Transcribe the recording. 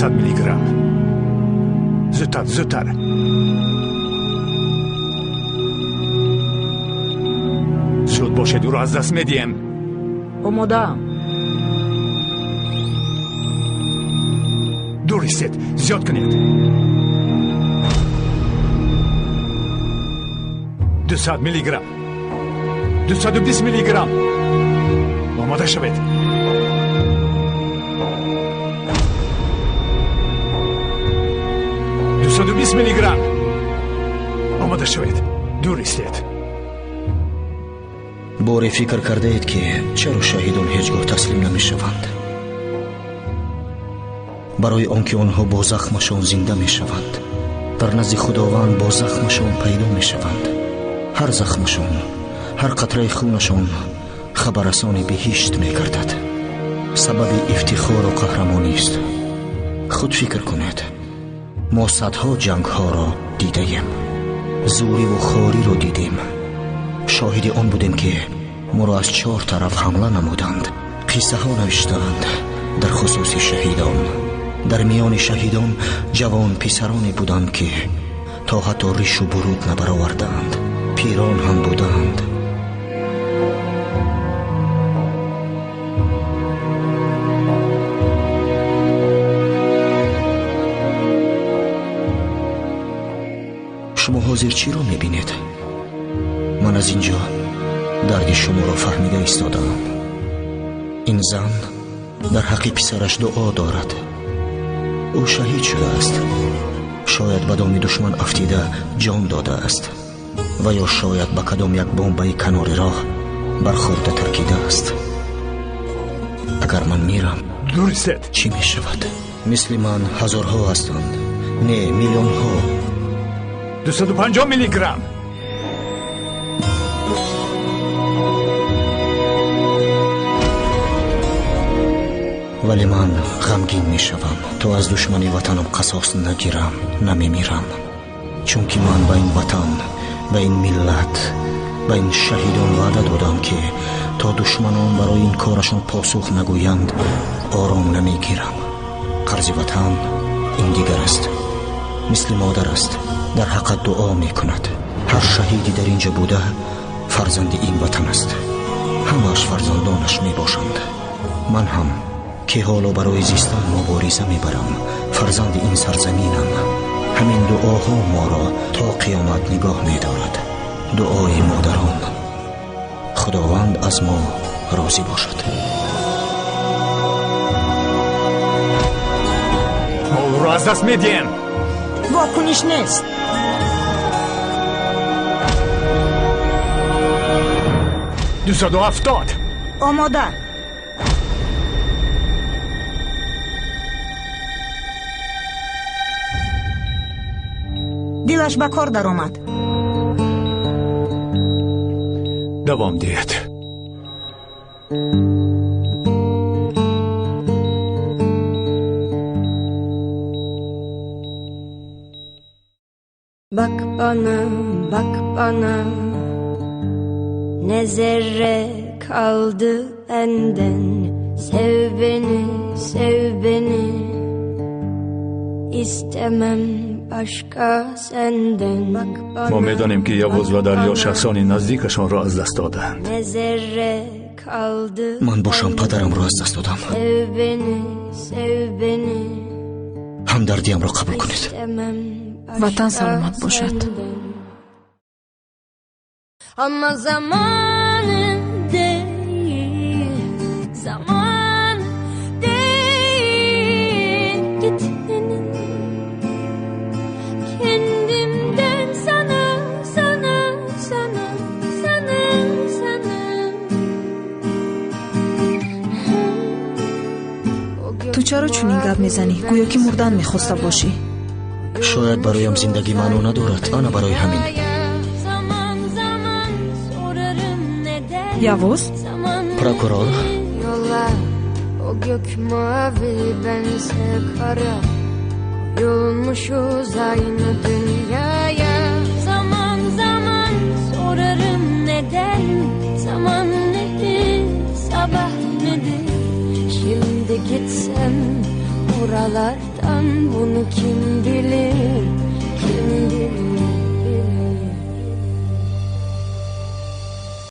200 میلیگرم. زودتر زودتر. زود باشید او رو از دست میدیم. آماده‌ام. دور ایستید. زیاد کنید. 200 میلیگرم. 220 میلیگرم. آماده شوید. 220 میلیگرم. آماده شوید. دور ایستید. باره فکر کرده اید که چرا شهیدان هیچگاه تسلیم نمی شوند؟ برای آنکه آنها با زخمشان زنده می شوند. در نزد خداوند با زخمشان پیدا می شوند. هر زخمشان، هر قطره خونشان خبررسانی بهشت می گردد. سبب افتخار و قهرمانی است. خود فکر کنید. ما صدها جنگ ها را دیده ایم. زوری و خواری را دیدیم. شاهد آن بودیم که ما را از 4 طرف حمله نمودند. قصه ها نوشتند در خصوص شهیدان. در میان شهیدان جوان پسرانی بودند که تا حتی ریش و برود نبرآوردند. پیران هم بودند. شما حاضر چی رو میبینید؟ من از اینجا درد شما را فهمیده ایستادم. این زن در حق پسرش دعا دارد. او شهید شده است. شاید به دام دشمن افتیده جان داده است و یا شاید به کدام یک بمب کنار راه برخورده ترکیده است. اگر من میرم درست چی می شود؟ مثل من هزارها هستند، نه میلیون ها. 250 میلیگرم. ولی من غمگین می شوم تا از دشمنی وطنم قصاص نگیرم. نمی میرم چون که من به این وطن، به این ملت، به این شهیدان وعده دادم که تا دشمنان برای این کارشون پاسخ نگویند آرام نمی گیرم. قرض وطن این دیگر است. مثل مادر است در حق دعا می کند. هر شهیدی در اینجا بوده فرزند این وطن است. همش فرزندانش می باشند. من هم که حالا برای زیستن مبارزه می برم فرزند این سرزمینم. همین دعاها ما را تا قیامت نگاه می دارد. دعای مادران. خداوند از ما راضی باشد. ما او را از دست میدیم. واکنش نیست. $270. آماده. دلش به کار در آمد. دوام دید. Bak bana ne zerre kaldı benden. Sev beni istemem başka senden. ما میدانیم که یوز و دریا شخصانی نزدیکشان را از دست دادند. Ne zerre kaldı. من باشم پدرم را از دست دادم. Sev beni همدردیم را قبول کنید. وطن سلامت باشد. Ama zamanı değil, zaman değil. Gitmenin kendimden sana. تو چرا چنین گپ میزنی؟ گویا که مردن میخواسته باشی. شاید برایم زندگی معنا ندارد. آن برای همین. یوز؟ پروکورور. O gök mavi bense kara. Yolmuşuz aynı dünyaya. Zaman sorarım neden. Zaman nedir, sabah nedir. Şimdi gitsem buralardan bunu kim